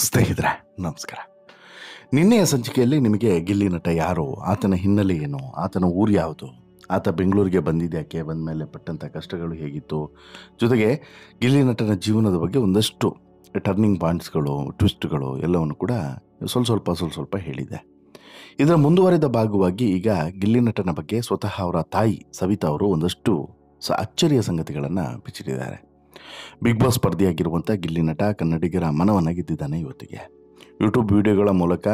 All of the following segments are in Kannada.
ಸ್ನೇಹಿತರೆ ನಮಸ್ಕಾರ. ನಿನ್ನೆಯ ಸಂಚಿಕೆಯಲ್ಲಿ ನಿಮಗೆ ಗಿಲ್ಲಿ ನಟ ಯಾರು, ಆತನ ಹಿನ್ನೆಲೆ ಏನು, ಆತನ ಊರು ಯಾವುದು, ಆತ ಬೆಂಗಳೂರಿಗೆ ಬಂದಿದ್ಯಾಕೆ, ಬಂದ ಮೇಲೆ ಪಟ್ಟಂಥ ಕಷ್ಟಗಳು ಹೇಗಿತ್ತು, ಜೊತೆಗೆ ಗಿಲ್ಲಿ ನಟನ ಜೀವನದ ಬಗ್ಗೆ ಒಂದಷ್ಟು ಟರ್ನಿಂಗ್ ಪಾಯಿಂಟ್ಸ್ಗಳು, ಟ್ವಿಸ್ಟ್ಗಳು ಎಲ್ಲವನ್ನು ಕೂಡ ಸ್ವಲ್ಪ ಹೇಳಿದೆ. ಇದರ ಮುಂದುವರಿದ ಭಾಗವಾಗಿ ಈಗ ಗಿಲ್ಲಿ ನಟನ ಬಗ್ಗೆ ಸ್ವತಃ ಅವರ ತಾಯಿ ಸವಿತಾ ಅವರು ಒಂದಷ್ಟು ಅಚ್ಚರಿಯ ಸಂಗತಿಗಳನ್ನು ಬಿಚ್ಚಿಟ್ಟಿದ್ದಾರೆ. ಬಿಗ್ ಬಾಸ್ ಸ್ಪರ್ಧಿಯಾಗಿರುವಂಥ ಗಿಲ್ಲಿ ನಟ ಕನ್ನಡಿಗರ ಮನವನ್ನು ಗೆದ್ದಿದ್ದಾನೆ. ಇವತ್ತಿಗೆ ಯೂಟ್ಯೂಬ್ ವಿಡಿಯೋಗಳ ಮೂಲಕ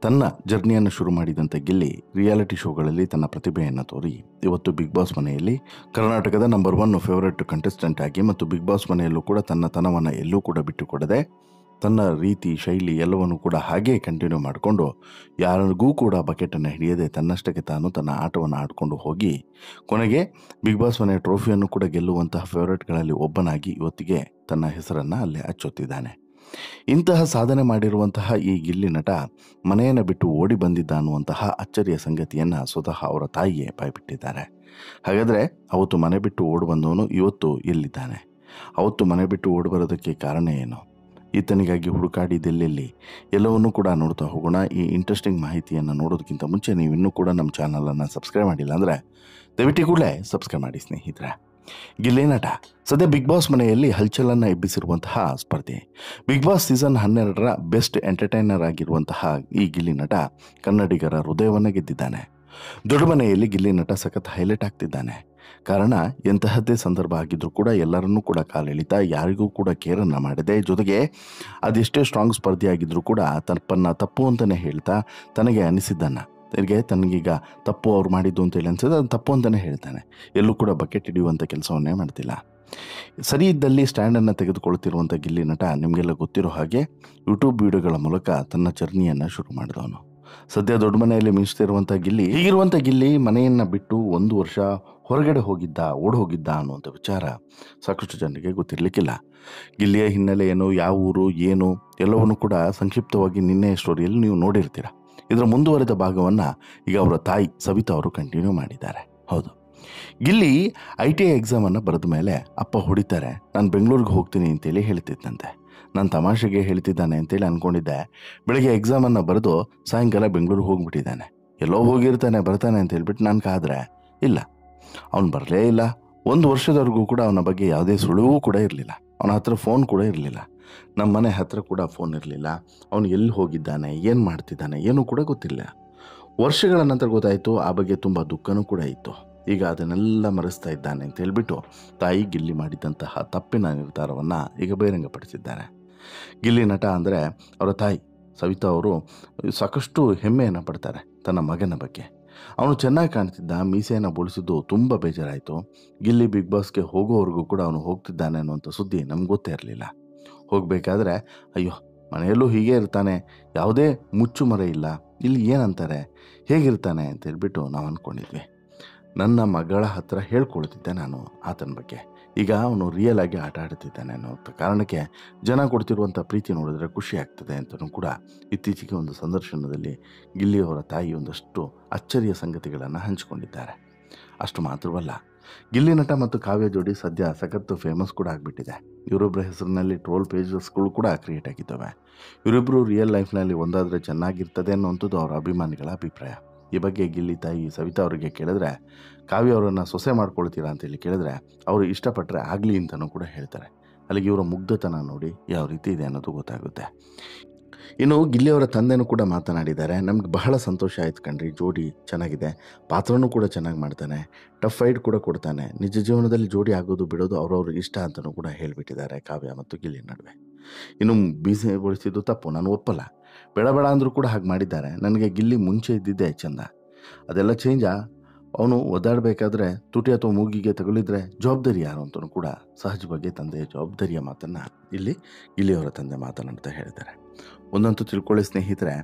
ತನ್ನ ಜರ್ನಿಯನ್ನು ಶುರು ಮಾಡಿದಂಥ ಗಿಲ್ಲಿ ರಿಯಾಲಿಟಿ ಶೋಗಳಲ್ಲಿ ತನ್ನ ಪ್ರತಿಭೆಯನ್ನು ತೋರಿ ಇವತ್ತು ಬಿಗ್ ಬಾಸ್ ಮನೆಯಲ್ಲಿ ಕರ್ನಾಟಕದ ನಂಬರ್ 1 ಫೇವರೆಟ್ ಕಂಟೆಸ್ಟೆಂಟ್ ಆಗಿ ಮತ್ತು ಬಿಗ್ ಬಾಸ್ ಮನೆಯಲ್ಲೂ ಕೂಡ ತನ್ನ ತನವನ್ನು ಎಲ್ಲೂ ಕೂಡ ಬಿಟ್ಟುಕೊಡದೆ ತನ್ನ ರೀತಿ ಶೈಲಿ ಎಲ್ಲವನ್ನು ಕೂಡ ಹಾಗೇ ಕಂಟಿನ್ಯೂ ಮಾಡಿಕೊಂಡು ಯಾರಿಗೂ ಕೂಡ ಬಕೆಟನ್ನು ಹಿಡಿಯದೆ ತನ್ನಷ್ಟಕ್ಕೆ ತಾನು ತನ್ನ ಆಟವನ್ನು ಆಡಿಕೊಂಡು ಹೋಗಿ ಕೊನೆಗೆ ಬಿಗ್ ಬಾಸ್ ಮನೆಯ ಟ್ರೋಫಿಯನ್ನು ಕೂಡ ಗೆಲ್ಲುವಂತಹ ಫೇವರೆಟ್ಗಳಲ್ಲಿ ಒಬ್ಬನಾಗಿ ಇವತ್ತಿಗೆ ತನ್ನ ಹೆಸರನ್ನು ಅಲ್ಲೇ ಅಚ್ಚೊತ್ತಿದ್ದಾನೆ. ಇಂತಹ ಸಾಧನೆ ಮಾಡಿರುವಂತಹ ಈ ಗಿಲ್ಲಿ ನಟ ಮನೆಯನ್ನು ಬಿಟ್ಟು ಓಡಿ ಬಂದಿದ್ದ ಅನ್ನುವಂತಹ ಅಚ್ಚರಿಯ ಸಂಗತಿಯನ್ನು ಸ್ವತಃ ಅವರ ತಾಯಿಯೇ ಬಾಯ್ಬಿಟ್ಟಿದ್ದಾರೆ. ಹಾಗಾದರೆ ಅವತ್ತು ಮನೆ ಬಿಟ್ಟು ಓಡಿ ಬಂದವನು ಇವತ್ತು ಎಲ್ಲಿದ್ದಾನೆ? ಅವತ್ತು ಮನೆ ಬಿಟ್ಟು ಓಡಿ ಬರೋದಕ್ಕೆ ಕಾರಣ ಏನು? ಈತನಿಗಾಗಿ ಹುಡುಕಾಡಿದ್ದೆಲ್ಲೆಲ್ಲಿ ಎಲ್ಲವನ್ನೂ ಕೂಡ ನೋಡ್ತಾ ಹೋಗೋಣ. ಈ ಇಂಟ್ರೆಸ್ಟಿಂಗ್ ಮಾಹಿತಿಯನ್ನು ನೋಡೋದಕ್ಕಿಂತ ಮುಂಚೆ ನೀವು ಇನ್ನೂ ಕೂಡ ನಮ್ಮ ಚಾನಲನ್ನು ಸಬ್ಸ್ಕ್ರೈಬ್ ಮಾಡಿಲ್ಲ ಅಂದರೆ ದಯವಿಟ್ಟು ಕೂಡಲೇ ಸಬ್ಸ್ಕ್ರೈಬ್ ಮಾಡಿ ಸ್ನೇಹಿತರೆ. ಗಿಲ್ಲಿ ನಟ ಸದ್ಯ ಬಿಗ್ ಬಾಸ್ ಮನೆಯಲ್ಲಿ ಹಲ್ಚಲನ್ನು ಎಬ್ಬಿಸಿರುವಂತಹ ಸ್ಪರ್ಧೆ. ಬಿಗ್ ಬಾಸ್ ಸೀಸನ್ 12ರ ಬೆಸ್ಟ್ ಎಂಟರ್ಟೈನರ್ ಆಗಿರುವಂತಹ ಈ ಗಿಲ್ಲಿ ನಟ ಕನ್ನಡಿಗರ ಹೃದಯವನ್ನು ಗೆದ್ದಿದ್ದಾನೆ. ದೊಡ್ಡ ಮನೆಯಲ್ಲಿ ಗಿಲ್ಲಿ ನಟ ಸಖತ್ ಹೈಲೈಟ್ ಆಗ್ತಿದ್ದಾನೆ. ಕಾರಣ ಎಂತಹದ್ದೇ ಸಂದರ್ಭ ಆಗಿದ್ರೂ ಕೂಡ ಎಲ್ಲರನ್ನೂ ಕೂಡ ಕಾಲೆಳಿತಾ ಯಾರಿಗೂ ಕೂಡ ಕೇರನ್ನು ಮಾಡದೆ, ಜೊತೆಗೆ ಅದೆಷ್ಟೇ ಸ್ಟ್ರಾಂಗ್ ಸ್ಪರ್ಧೆ ಆಗಿದ್ರೂ ಕೂಡ ತಪ್ಪು ಅಂತಲೇ ಹೇಳ್ತಾ ತನಗೆ ಅನಿಸಿದ್ದನ್ನು ತನಗೀಗ ತಪ್ಪು ಅವ್ರು ಮಾಡಿದ್ದು ಅಂತೇಳಿ ಅನಿಸಿದ್ರೆ ಅದು ತಪ್ಪು ಅಂತಲೇ ಹೇಳ್ತಾನೆ. ಎಲ್ಲೂ ಕೂಡ ಬಕೆಟ್ ಹಿಡಿಯುವಂಥ ಕೆಲಸವನ್ನೇ ಮಾಡ್ತಿಲ್ಲ. ಸರಿ ಇದ್ದಲ್ಲಿ ಸ್ಟ್ಯಾಂಡನ್ನು ತೆಗೆದುಕೊಳ್ತಿರುವಂಥ ಗಿಲ್ಲಿ ನಟ ನಿಮಗೆಲ್ಲ ಗೊತ್ತಿರೋ ಹಾಗೆ ಯೂಟ್ಯೂಬ್ ವಿಡಿಯೋಗಳ ಮೂಲಕ ತನ್ನ ಜರ್ನಿಯನ್ನು ಶುರು ಮಾಡಿದವನು. ಸದ್ಯ ದೊಡ್ಡ ಮನೆಯಲ್ಲಿ ಮಿಂಚ್ತಿರುವಂಥ ಗಿಲ್ಲಿ, ಹೀಗಿರುವಂಥ ಗಿಲ್ಲಿ ಮನೆಯನ್ನು ಬಿಟ್ಟು 1 ವರ್ಷ ಹೊರಗಡೆ ಓಡಿ ಹೋಗಿದ್ದ ಅನ್ನುವಂಥ ವಿಚಾರ ಸಾಕಷ್ಟು ಜನರಿಗೆ ಗೊತ್ತಿರಲಿಕ್ಕಿಲ್ಲ. ಗಿಲ್ಲಿಯ ಹಿನ್ನೆಲೆ ಏನು, ಯಾವ ಊರು ಏನು ಎಲ್ಲವನ್ನು ಕೂಡ ಸಂಕ್ಷಿಪ್ತವಾಗಿ ನಿನ್ನೆ ಸ್ಟೋರಿಯಲ್ಲಿ ನೀವು ನೋಡಿರ್ತೀರ. ಇದರ ಮುಂದುವರೆದ ಭಾಗವನ್ನು ಈಗ ಅವರ ತಾಯಿ ಸವಿತಾ ಅವರು ಕಂಟಿನ್ಯೂ ಮಾಡಿದ್ದಾರೆ. ಹೌದು, ಗಿಲ್ಲಿ ITI ಎಕ್ಸಾಮನ್ನು ಬರೆದ ಮೇಲೆ ಅಪ್ಪ ಹೊಡಿತಾರೆ, ನಾನು ಬೆಂಗಳೂರಿಗೆ ಹೋಗ್ತೀನಿ ಅಂತೇಳಿ ಹೇಳ್ತಿದ್ದಂತೆ. ನಾನು ತಮಾಷೆಗೆ ಹೇಳ್ತಿದ್ದಾನೆ ಅಂತೇಳಿ ಅಂದ್ಕೊಂಡಿದ್ದೆ. ಬೆಳಗ್ಗೆ ಎಕ್ಸಾಮನ್ನು ಬರೆದು ಸಾಯಂಕಾಲ ಬೆಂಗಳೂರಿಗೆ ಹೋಗ್ಬಿಟ್ಟಿದ್ದಾನೆ. ಎಲ್ಲೋ ಹೋಗಿರ್ತಾನೆ ಬರ್ತಾನೆ ಅಂತ ಹೇಳ್ಬಿಟ್ಟು ನಾನು ಕಾದ್ರೆ ಇಲ್ಲ, ಅವನು ಬರಲೇ ಇಲ್ಲ. 1 ವರ್ಷದವರೆಗೂ ಕೂಡ ಅವನ ಬಗ್ಗೆ ಯಾವುದೇ ಸುಳಿವೂ ಕೂಡ ಇರಲಿಲ್ಲ. ಅವನ ಹತ್ರ ಫೋನ್ ಕೂಡ ಇರಲಿಲ್ಲ. ನಮ್ಮ ಮನೆ ಹತ್ರ ಕೂಡ ಫೋನ್ ಇರಲಿಲ್ಲ. ಅವನು ಎಲ್ಲಿ ಹೋಗಿದ್ದಾನೆ, ಏನು ಮಾಡ್ತಿದ್ದಾನೆ ಏನೂ ಕೂಡ ಗೊತ್ತಿಲ್ಲ. ವರ್ಷಗಳ ನಂತರ ಗೊತ್ತಾಯಿತು. ಆ ಬಗ್ಗೆ ತುಂಬ ದುಃಖನೂ ಕೂಡ ಇತ್ತು. ಈಗ ಅದನ್ನೆಲ್ಲ ಮರೆಸ್ತಾ ಇದ್ದಾನೆ ಅಂತ ಹೇಳ್ಬಿಟ್ಟು ತಾಯಿ ಗಿಲ್ಲಿ ಮಾಡಿದಂತಹ ತಪ್ಪಿನ ನಿರ್ಧಾರವನ್ನು ಈಗ ಬಹಿರಂಗಪಡಿಸಿದ್ದಾರೆ. ಗಿಲ್ಲಿ ನಟ ಅಂದರೆ ಅವರ ತಾಯಿ ಸವಿತಾ ಅವರು ಸಾಕಷ್ಟು ಹೆಮ್ಮೆಯನ್ನು ಪಡ್ತಾರೆ ತನ್ನ ಮಗನ ಬಗ್ಗೆ. ಅವನು ಚೆನ್ನಾಗಿ ಕಾಣ್ತಿದ್ದ, ಮೀಸೆಯನ್ನು ಬೋಳಿಸಿದ್ದು ತುಂಬ ಬೇಜಾರಾಯಿತು. ಗಿಲ್ಲಿ ಬಿಗ್ ಬಾಸ್ಗೆ ಹೋಗೋವರೆಗೂ ಕೂಡ ಅವನು ಹೋಗ್ತಿದ್ದಾನೆ ಅನ್ನುವಂಥ ಸುದ್ದಿ ನಮ್ಗೆ ಗೊತ್ತೇ ಇರಲಿಲ್ಲ. ಹೋಗಬೇಕಾದ್ರೆ ಅಯ್ಯೋ ಮನೆಯಲ್ಲೂ ಹೀಗೆ ಇರ್ತಾನೆ, ಯಾವುದೇ ಮುಚ್ಚುಮರೆ ಇಲ್ಲ, ಇಲ್ಲಿ ಏನಂತಾರೆ, ಹೇಗಿರ್ತಾನೆ ಅಂತ ಹೇಳ್ಬಿಟ್ಟು ನಾವು ಅಂದ್ಕೊಂಡಿದ್ವಿ. ನನ್ನ ಮಗಳ ಹತ್ರ ಹೇಳ್ಕೊಳ್ತಿದ್ದೆ ನಾನು ಆತನ ಬಗ್ಗೆ. ಈಗ ಅವನು ರಿಯಲ್ ಆಗಿ ಆಟ ಆಡ್ತಿದ್ದಾನೆ ಅನ್ನೋ ಕಾರಣಕ್ಕೆ ಜನ ಕೊಡ್ತಿರುವಂಥ ಪ್ರೀತಿ ನೋಡಿದ್ರೆ ಖುಷಿ ಆಗ್ತದೆ ಅಂತಲೂ ಕೂಡ ಇತ್ತೀಚೆಗೆ ಒಂದು ಸಂದರ್ಶನದಲ್ಲಿ ಗಿಲ್ಲಿಯವರ ತಾಯಿ ಒಂದಷ್ಟು ಅಚ್ಚರಿಯ ಸಂಗತಿಗಳನ್ನು ಹಂಚಿಕೊಂಡಿದ್ದಾರೆ. ಅಷ್ಟು ಮಾತ್ರವಲ್ಲ, ಗಿಲ್ಲಿ ನಟ ಮತ್ತು ಕಾವ್ಯ ಜೋಡಿ ಸದ್ಯ ಸಖತ್ತು ಫೇಮಸ್ ಕೂಡ ಆಗಿಬಿಟ್ಟಿದೆ. ಇವರೊಬ್ಬರ ಹೆಸರಿನಲ್ಲಿ ಟ್ರೋಲ್ ಪೇಜಸ್ಗಳು ಕೂಡ ಕ್ರಿಯೇಟ್ ಆಗಿದ್ದಾವೆ. ಇವರಿಬ್ಬರು ರಿಯಲ್ ಲೈಫ್ನಲ್ಲಿ ಒಂದಾದರೆ ಚೆನ್ನಾಗಿರ್ತದೆ ಅನ್ನೋಂಥದ್ದು ಅವರ ಅಭಿಮಾನಿಗಳ ಅಭಿಪ್ರಾಯ. ಈ ಬಗ್ಗೆ ಗಿಲ್ಲಿ ತಾಯಿ ಸವಿತಾ ಅವರಿಗೆ ಕೇಳಿದ್ರೆ, ಕಾವ್ಯ ಅವರನ್ನು ಸೊಸೆ ಮಾಡ್ಕೊಳ್ತೀರಾ ಅಂತೇಳಿ ಕೇಳಿದ್ರೆ ಅವರು ಇಷ್ಟಪಟ್ಟರೆ ಆಗಲಿ ಅಂತಲೂ ಕೂಡ ಹೇಳ್ತಾರೆ. ಅಲ್ಲಿಗೆ ಇವರ ಮುಗ್ಧತನ ನೋಡಿ ಯಾವ ರೀತಿ ಇದೆ ಅನ್ನೋದು ಗೊತ್ತಾಗುತ್ತೆ. ಇನ್ನು ಗಿಲ್ಲಿಯವರ ತಂದೆನೂ ಕೂಡ ಮಾತನಾಡಿದ್ದಾರೆ. ನಮ್ಗೆ ಬಹಳ ಸಂತೋಷ ಆಯ್ತು ಕಣ್ರಿ, ಜೋಡಿ ಚೆನ್ನಾಗಿದೆ, ಪಾತ್ರನೂ ಕೂಡ ಚೆನ್ನಾಗಿ ಮಾಡ್ತಾನೆ, ಟಫ್ ಫೈಟ್ ಕೂಡ ಕೊಡ್ತಾನೆ, ನಿಜ ಜೀವನದಲ್ಲಿ ಜೋಡಿ ಆಗೋದು ಬಿಡೋದು ಅವ್ರವ್ರ ಇಷ್ಟ ಅಂತಲೂ ಕೂಡ ಹೇಳಿಬಿಟ್ಟಿದ್ದಾರೆ ಕಾವ್ಯ ಮತ್ತು ಗಿಲ್ಲಿ ನಡುವೆ. ಇನ್ನು ಬೀಸೆಗೊಳಿಸಿದ್ದು ತಪ್ಪು, ನಾನು ಒಪ್ಪಲ್ಲ, ಬೇಡ ಅಂದರೂ ಕೂಡ ಹಾಗೆ ಮಾಡಿದ್ದಾರೆ. ನನಗೆ ಗಿಲ್ಲಿ ಮುಂಚೆ ಇದ್ದಿದ್ದೇ ಚೆಂದ, ಅದೆಲ್ಲ ಚೇಂಜಾ. ಅವನು ಒದ್ದಾಡಬೇಕಾದ್ರೆ ತುಟಿ ಅಥವಾ ಮೂಗಿಗೆ ತಗುಲಿದ್ರೆ ಜವಾಬ್ದಾರಿ ಯಾರು ಅಂತಲೂ ಕೂಡ ಸಹಜವಾಗಿ ತಂದೆಯ ಜವಾಬ್ದಾರಿಯ ಮಾತನ್ನು ಇಲ್ಲಿ ಗಿಲ್ಲಿಯವರ ತಂದೆ ಮಾತನಾಡ್ತಾ ಹೇಳಿದ್ದಾರೆ. ಒಂದಂತೂ ತಿಳ್ಕೊಳ್ಳಿ ಸ್ನೇಹಿತರೆ,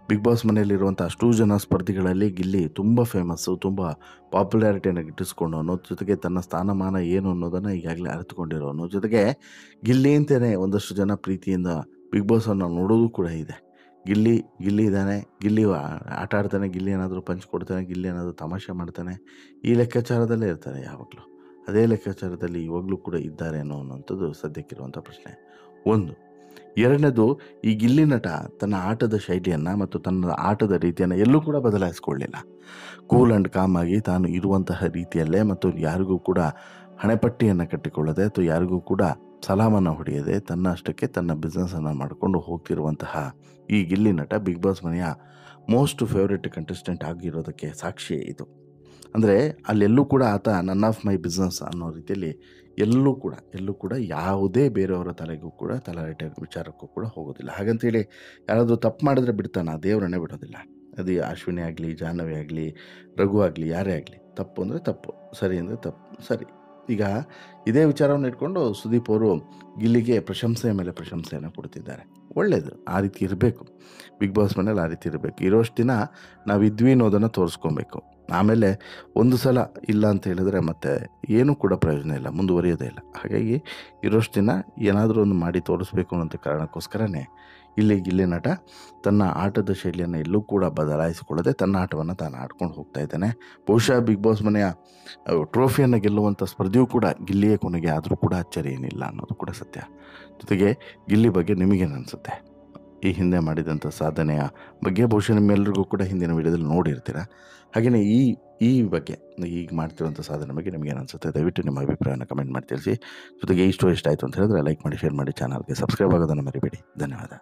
ಬಿಗ್ ಬಾಸ್ ಮನೆಯಲ್ಲಿರುವಂಥ ಅಷ್ಟೂ ಜನ ಸ್ಪರ್ಧಿಗಳಲ್ಲಿ ಗಿಲ್ಲಿ ತುಂಬ ಫೇಮಸ್ಸು, ತುಂಬ ಪಾಪ್ಯುಲಾರಿಟಿಯನ್ನು ಗಿಟ್ಟಿಸ್ಕೊಂಡವನು, ಜೊತೆಗೆ ತನ್ನ ಸ್ಥಾನಮಾನ ಏನು ಅನ್ನೋದನ್ನು ಈಗಾಗಲೇ ಅರಿತುಕೊಂಡಿರೋನು, ಜೊತೆಗೆ ಗಿಲ್ಲಿ ಅಂತಲೇ ಒಂದಷ್ಟು ಜನ ಪ್ರೀತಿಯಿಂದ ಬಿಗ್ ಬಾಸನ್ನು ನೋಡೋದು ಕೂಡ ಇದೆ. ಗಿಲ್ಲಿ ಇದ್ದಾನೆ, ಗಿಲ್ಲಿ ಆಟ ಆಡ್ತಾನೆ, ಗಿಲ್ಲಿ ಏನಾದರೂ ಪಂಚ್ ಕೊಡ್ತಾನೆ, ಗಿಲ್ಲಿ ಏನಾದರೂ ತಮಾಷೆ ಮಾಡ್ತಾನೆ, ಈ ಲೆಕ್ಕಾಚಾರದಲ್ಲೇ ಇರ್ತಾರೆ ಯಾವಾಗಲೂ. ಅದೇ ಲೆಕ್ಕಾಚಾರದಲ್ಲಿ ಇವಾಗಲೂ ಕೂಡ ಇದ್ದಾರೆ ಅನ್ನೋವಂಥದ್ದು ಸದ್ಯಕ್ಕಿರುವಂಥ ಪ್ರಶ್ನೆ. ಒಂದು ಎರಡನೇದು, ಈ ಗಿಲ್ಲಿ ನಟ ತನ್ನ ಆಟದ ಶೈಲಿಯನ್ನು ಮತ್ತು ತನ್ನ ಆಟದ ರೀತಿಯನ್ನು ಎಲ್ಲೂ ಕೂಡ ಬದಲಾಯಿಸ್ಕೊಳ್ಳಿಲ್ಲ. ಕೂಲ್ ಆ್ಯಂಡ್ ಕಾಮ್ ಆಗಿ ತಾನು ಇರುವಂತಹ ರೀತಿಯಲ್ಲೇ ಮತ್ತು ಯಾರಿಗೂ ಕೂಡ ಹಣೆಪಟ್ಟಿಯನ್ನು ಕಟ್ಟಿಕೊಳ್ಳದೆ ಅಥವಾ ಯಾರಿಗೂ ಕೂಡ ಸಲಾಮನ್ನು ಹೊಡೆಯದೆ ತನ್ನ ಅಷ್ಟಕ್ಕೆ ತನ್ನ ಬಿಸ್ನೆಸ್ಸನ್ನು ಮಾಡಿಕೊಂಡು ಹೋಗ್ತಿರುವಂತಹ ಈ ಗಿಲ್ಲಿ ನಟ ಬಿಗ್ ಬಾಸ್ ಮನೆಯ ಮೋಸ್ಟ್ ಫೇವ್ರೆಟ್ ಕಂಟೆಸ್ಟೆಂಟ್ ಆಗಿರೋದಕ್ಕೆ ಸಾಕ್ಷಿ ಇದು. ಅಂದರೆ ಅಲ್ಲೆಲ್ಲೂ ಕೂಡ ಆತ ನನ್ ಆಫ್ ಮೈ ಬಿಸ್ನೆಸ್ ಅನ್ನೋ ರೀತಿಯಲ್ಲಿ ಎಲ್ಲೂ ಕೂಡ ಯಾವುದೇ ಬೇರೆಯವರ ತಲೆಗೂ ಕೂಡ ತಲೆರಟೆ ವಿಚಾರಕ್ಕೂ ಕೂಡ ಹೋಗೋದಿಲ್ಲ. ಹಾಗಂತೇಳಿ ಯಾರಾದರೂ ತಪ್ಪು ಮಾಡಿದ್ರೆ ಬಿಡ್ತಾನೆ, ದೇವರನ್ನೇ ಬಿಡೋದಿಲ್ಲ. ಅದು ಅಶ್ವಿನಿ ಆಗಲಿ, ಜಾಹ್ನವಿ ಆಗಲಿ, ರಘು ಆಗಲಿ, ಯಾರೇ ಆಗಲಿ, ತಪ್ಪು ಅಂದರೆ ತಪ್ಪು, ಸರಿ ಅಂದರೆ ತಪ್ಪು, ಸರಿ. ಈಗ ಇದೇ ವಿಚಾರವನ್ನು ಇಟ್ಕೊಂಡು ಸುದೀಪ್ ಅವರು ಗಿಲ್ಲಿಗೆ ಪ್ರಶಂಸೆಯ ಮೇಲೆ ಪ್ರಶಂಸೆಯನ್ನು ಕೊಡ್ತಿದ್ದಾರೆ. ಒಳ್ಳೆಯದು, ಆ ರೀತಿ ಇರಬೇಕು. ಬಿಗ್ ಬಾಸ್ ಮನೇಲಿ ಆ ರೀತಿ ಇರಬೇಕು. ಇರೋಷ್ಟು ದಿನ ನಾವಿದ್ವಿ ಅನ್ನೋದನ್ನು ತೋರಿಸ್ಕೊಬೇಕು. ಆಮೇಲೆ ಒಂದು ಸಲ ಇಲ್ಲ ಅಂತ ಹೇಳಿದ್ರೆ ಮತ್ತೆ ಏನೂ ಕೂಡ ಪ್ರಯೋಜನ ಇಲ್ಲ, ಮುಂದುವರಿಯೋದೇ ಇಲ್ಲ. ಹಾಗಾಗಿ ಇರೋಷ್ಟು ದಿನ ಏನಾದರೂ ಒಂದು ಮಾಡಿ ತೋರಿಸ್ಬೇಕು ಅನ್ನೋಂಥ ಕಾರಣಕ್ಕೋಸ್ಕರನೇ ಇಲ್ಲಿ ಗಿಲ್ಲಿ ನಟ ತನ್ನ ಆಟದ ಶೈಲಿಯನ್ನು ಎಲ್ಲೂ ಕೂಡ ಬದಲಾಯಿಸಿಕೊಳ್ಳದೆ ತನ್ನ ಆಟವನ್ನು ತಾನು ಆಡ್ಕೊಂಡು ಹೋಗ್ತಾ ಇದ್ದಾನೆ. ಬಹುಶಃ ಬಿಗ್ ಬಾಸ್ ಮನೆಯ ಟ್ರೋಫಿಯನ್ನು ಗೆಲ್ಲುವಂಥ ಸ್ಪರ್ಧೆಯೂ ಕೂಡ ಗಿಲ್ಲಿಯೇ ಕೊನೆಗೆ ಆದರೂ ಕೂಡ ಅಚ್ಚರಿ ಏನಿಲ್ಲ ಅನ್ನೋದು ಕೂಡ ಸತ್ಯ. ಜೊತೆಗೆ ಗಿಲ್ಲಿ ಬಗ್ಗೆ ನಿಮಗೇನು ಅನಿಸುತ್ತೆ? ಈ ಹಿಂದೆ ಮಾಡಿದಂಥ ಸಾಧನೆಯ ಬಗ್ಗೆ ಬಹುಶಃ ನಿಮ್ಮೆಲ್ಲರಿಗೂ ಕೂಡ ಹಿಂದಿನ ವೀಡಿಯೋದಲ್ಲಿ ನೋಡಿರ್ತೀರ. ಹಾಗೆಯೇ ಈ ಬಗ್ಗೆ ಈಗ ಮಾಡ್ತಿರುವಂಥ ಸಾಧನೆ ಬಗ್ಗೆ ನಿಮಗೇನು ಅನಿಸುತ್ತೆ? ದಯವಿಟ್ಟು ನಿಮ್ಮ ಅಭಿಪ್ರಾಯನ ಕಮೆಂಟ್ ಮಾಡಿ ತಿಳಿಸಿ. ಜೊತೆಗೆ ಈ ಸ್ಟೋರಿ ಇಷ್ಟ ಆಯಿತು ಅಂತ ಹೇಳಿದ್ರೆ ಲೈಕ್ ಮಾಡಿ, ಶೇರ್ ಮಾಡಿ, ಚಾನಲ್ಗೆ ಸಬ್ಸ್ಕ್ರೈಬ್ ಆಗೋದನ್ನು ಮರಿಬೇಡಿ. ಧನ್ಯವಾದ.